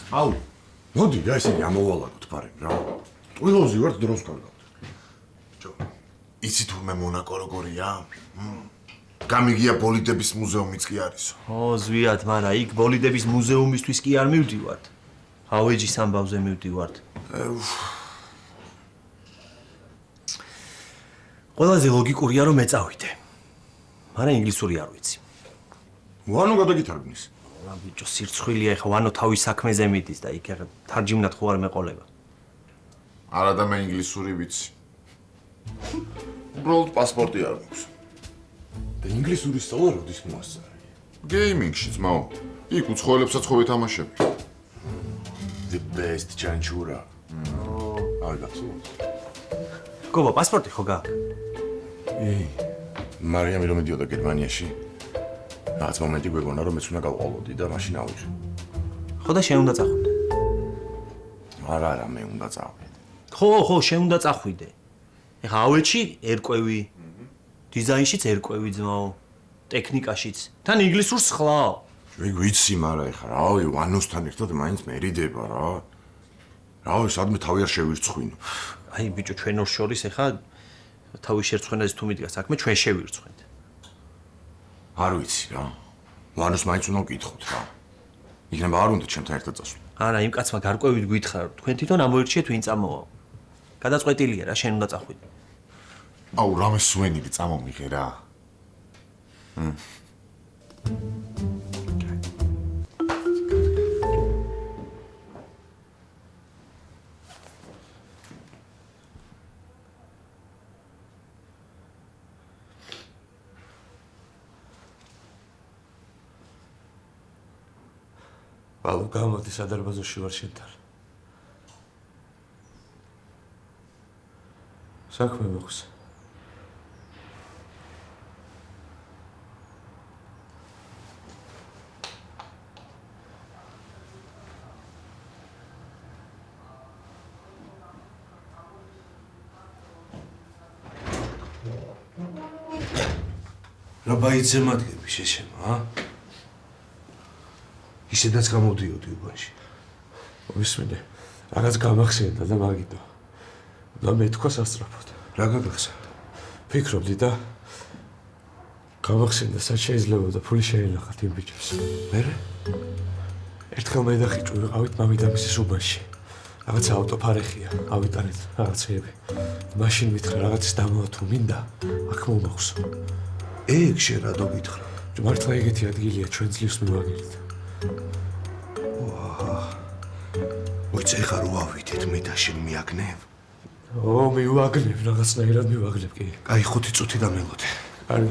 აუ, მოდი, რა ისინი ამოვალაგოთ ფარები რა. ტყუილოვზე ვარ დროს გავდავთ. ბიჭო, იცი თუ მე მონაკო როგორია? გამიგია ბოლიდების მუზეუმიც კი არისო. ო, ზვიად, მარა იქ ბოლიდების მუზეუმისთვის კი არ მივდივართ. ავეჯის ამბავზე მივდივართ. ყველაზე ლოგიკურია რომ მეწავიდე. მაგრამ ინგლისური არ ვიცი. ვანო გადაგითარგმნის. რა ბიჭო, სირცხვილია ეხა ვანო თავის საქმეზე მიდის და იქ ეხა თარჯიმნად ხო არ მეყოლება. არა და მე ინგლისური ვიცი. უბრალოდ პასპორტი არ მაქვს. და ინგლისური სწავლა როდის მოასწარე? გეიმინგში ძმაო. იქ უცხოელებსაც ხო ვეთამაშები. The best chanchura. აი გახსოვს? გოგო, პასპორტი ხო გაქვს? მარიამი რომ მიდიოდა გერმანიაში. რაც მომენტი გვეგონა რომ მეც უნდა გავყოლოდი და მაშინ ავიღე. ხო და შენ უნდა წახვიდე. არა, მე უნდა წავიდე. ხო, შენ უნდა წახვიდე. ეხა ავეჯში ერკვევი. დიზაინშიც ერკვევი ძმაო. ტექნიკაშიც. თან ინგლისურს ხლავ. ვიცი, მაგრამ ეხა რავი, ვანოსთან ერთად მაინც მერიდება რა. რავი, სადმე თავი არ შევირცხვინო. აი ბიჭო, ჩვენ ორ შორის ეხა თავის შერცხვენაზე თუ მიდგა საქმე, ჩვენ შევირცხვენთ. არ ვიცი რა. ვანოს მაინც უნდა ვკითხოთ რა. იქნება არ უნდა ჩემთან ერთად წასვლა. არა, იმ კაცმა გარკვევით გვითხრა, თქვენ თვითონ ამოირჩიეთ ვინ წამოვა. გადაწყვეტილია რა, შენ უნდა წახვიდე. აუ, რამე სვენილი წამომიღე რა. ალო, გამოდი სადარბაზოში ვარ შენთან. საქმე მოხს. რა ბაიძე მადგები შეშემა, ისედაც გამოდიოდი უბანში. ვისმინე, რაღაც გამახსენდა და მაგიტო. და მეთქვა სასწრაფოდ. რა გაგახსენდა? ფიქრობდი და გამახსენდა, სად შეიძლება და ფული შეელახათ იმ ბიჭებს. მერე? ერთხელ მე და ხიჭვი ვიყავით მამიდამისის უბანში. რაღაცა ავტოფარეხია, ავიტანეთ რაღაცეები. მაშინ მითხრა რაღაცის დამოვა თუ მინდა, აქ მომახსო. ეგ შენ რატო გითხრა? მართლა ეგეთი ადგილია ჩვენ ძლივს მივაგილეთ. მოიცა ეხა რო ავიდეთ მე და შენ მიაგნებ? მივაგნებ, რაღაცნაირად მივაგნებ კი. აი 5 წუთი დამელოდე. არა,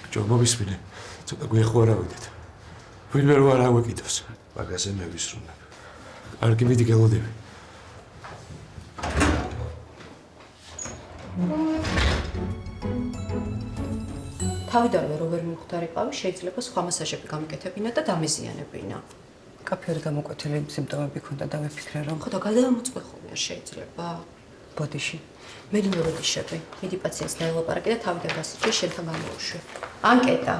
ბიჭო, მომისმინე. ცოტა გვეხوارავიდეთ. ვინმე რო არ აგვეკიდოს. მაგაზე მე ვისრუნებ. კარგი, მიდი გელოდები. თავიდანვე რო ვერ მივხვდარიყავი, შეიძლება სხვა მასაჟები გამიკეთებინა და დამეზიანებინა. კაფეური გამოკვეთილი სიმპტომები ქონდა და ვიფიქრე რომ ხო და გადამოწყვე ხოლმე არ შეიძლება. ბოდიში. მე ნეიროდიშები. მიდი პაციენტს დაელაპარაკე და თავიდან გასიჭრე შენთან გამოვუშვი. ანკეტა.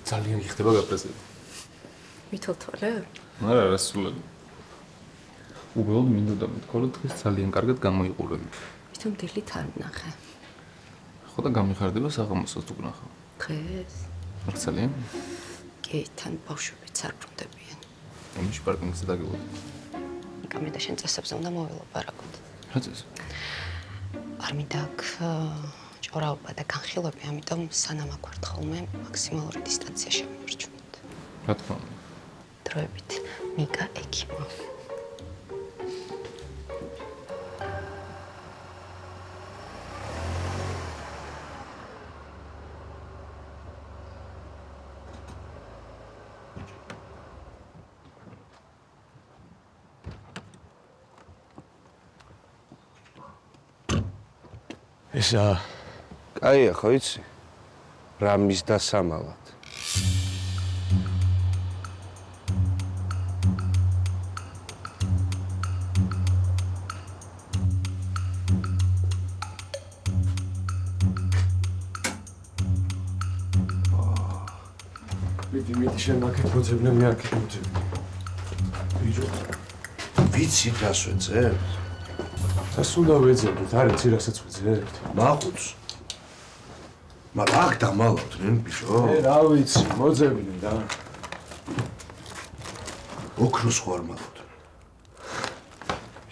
ძალიან გიხდება გაპრეზენტი. მithotole? არა, რასულები. უბრალოდ მინდოდა მეთქვა, რომ დღეს ძალიან კარგად გამოიყურები. თვითონ დილით არ ვნახე. ხო და გამიხარდება საღამოსაც თუ გნახავ. დღეს? მართალია? კი, თან ბავშვებიც არ ბრუნდებიან. ამაში პარკინგზე დაგივოდი. კამე და შენ წესებზე უნდა მოველაპარაკოთ. რა წესი? არ მინდა აქ ჭორაობა და განხილვები, ამიტომ სანამ აქ ვართ ხოლმე, მაქსიმალური დისტანცია შევიმორჩუნოთ. რა თქმა უნდა. დროებით მიკა ექიმო. ესა კაია, ხო იცი? რამის დასამალად. მიდი შენ აქეთ მოძებნე, მე აქეთ მოძებნე. ბიჭო, ვიცი რას ვეძებთ? რას უნდა ვეძებდეთ? არ იცი რასაც ვეძებთ? მაყუთს. მაგრამ აქ დამალავდნენ, ბიჭო. რა ვიცი, მოძებნე რა. ოქროს ხო არ მალავდნენ?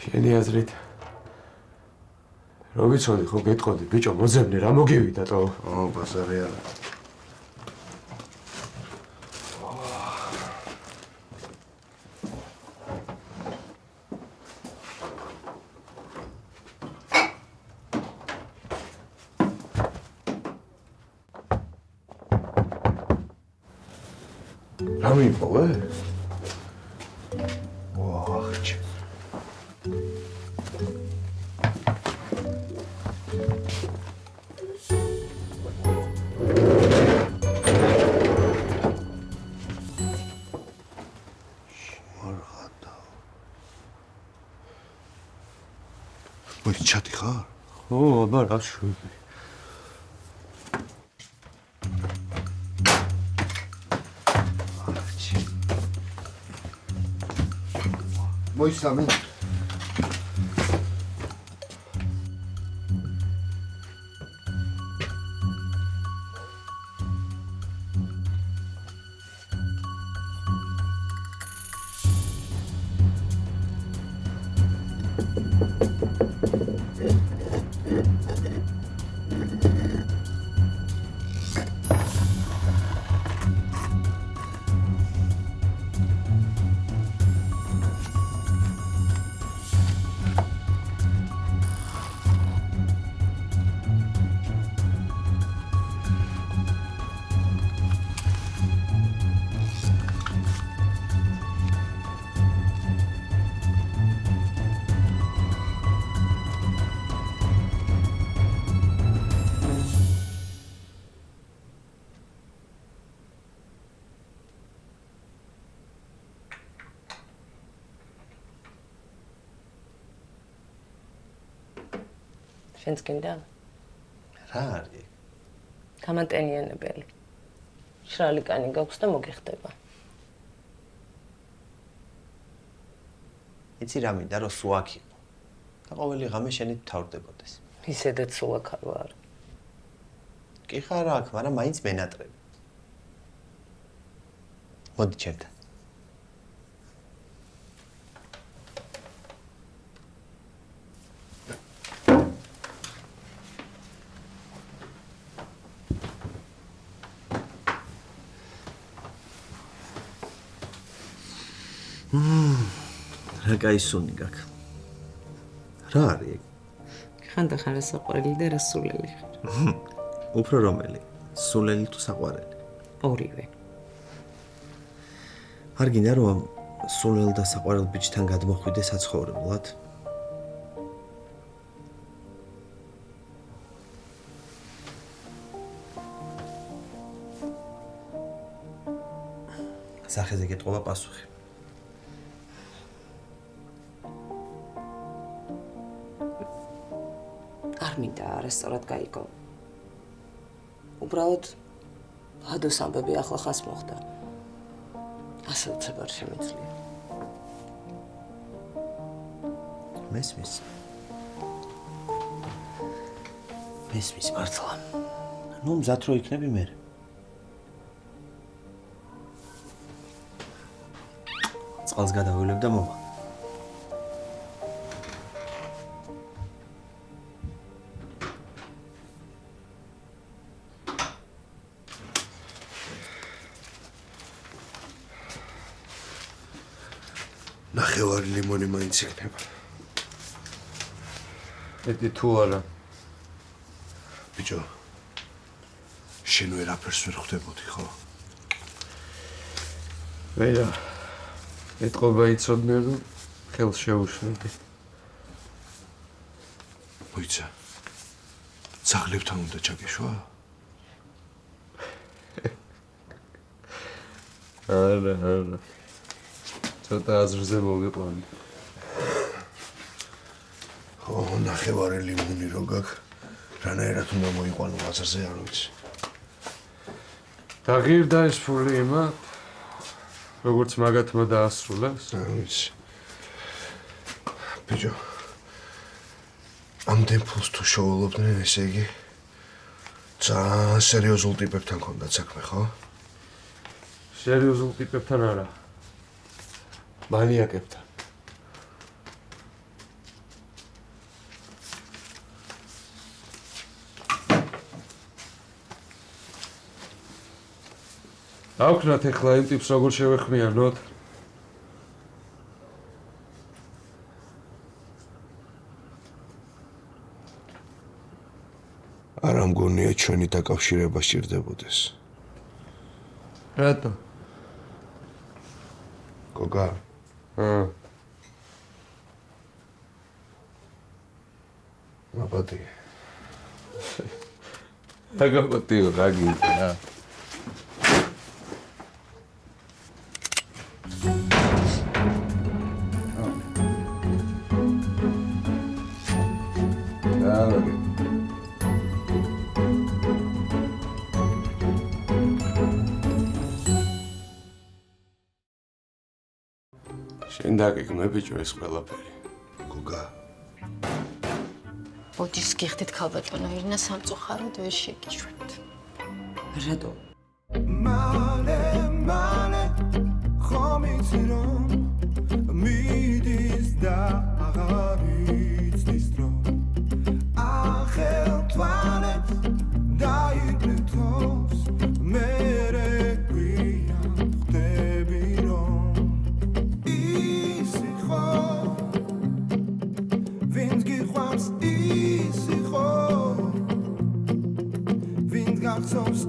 შენი აზრით რო ვიცოდი ხო გეტყოდი, ბიჭო, მოძებნე რა მოგივიდა თო? ბაზარი არა. რა მიპოვე? ვახჩი. მოიცა ჩატი ხარ? ხო, აბა რა შვები. მოიცამე. შენც გინდა? რა არის? გამატენიანებელი. შრალი კანი გაქვს და მოგიხდება. იცი რა მინდა რომ სულ აქ იყო. და ყოველი ღამე შენი თავრდებოდეს. ისედაც სულ აქ არ ვარ. კი ხარ აქ, მაგრამ მაინც მენატრები. მოდი ჩემთან. რა კაი სუნი გაქვს. რა არის ეგ? ხანდახან რა საყვარელი და რა სულელი ხარ. უფრო რომელი? სულელი თუ საყვარელი? ორივე. არ გინდა რომ სულელ და საყვარელ ბიჭთან გადმოხვიდე საცხოვრებლად? სახეზე გეტყობა პასუხი. არ მინდა რესტორად გაიგო. უბრალოდ ბადოს ამბები ახლა ხას მოხდა. ასე უცებ არ შემეძლია. მესმის მართლა. ნუ მზად რო იქნები მე. წყალს გადავივლებ და მოვა. ნახევარი ლიმონი მაინც იქნება. ეტი თუ არა. ბიჭო, შენ ვერაფერს ვერ ხვდებოდი, ხო? მე რა. ეტყობა იცოდნე რომ ხელს შეუშნები. მოიცა. ძაღლებთან უნდა ჩაგეშვა? არა. ცოტა აზრზე მოვიყვანე. ხო, ნახევარი ლიმონი რო გაქვს, რანაირად უნდა მოიყვანო აზრზე, არ ვიცი. დაღირდა ეს ფული იმათ, როგორც მაგათმა დაასრულეს. ვიცი. ბიჭო. ამდენ ფულს თუ შოულობდნენ, ესე იგი ძალიან სერიოზულ ტიპებთან ქონდათ საქმე, ხო? სერიოზულ ტიპებთან არა. მანიაკებთან. დავქნათ ეხლა იმ ტიპს როგორ შევეხმიანოთ? არა მგონია ჩვენი დაკავშირება სჭირდებოდეს. რატო? გოგა, მაბადი. აგაპატიო გაგიწა. შენ დაგიგმე ბიჭო ეს ყველაფერი. გოგა. ბოდის გიხდით ქალბატონო ირნა სამწუხაროდ ვერ შეგიშვათ. რატო? მალე ხომიცი რომ მიდის და აღარ იცის დრო ახელ თვალებს დაიგრეთოს მერე გვიან ხდები რომ ისი ხო ვინც გიყვარს ისი ხო ვინც გახსოვს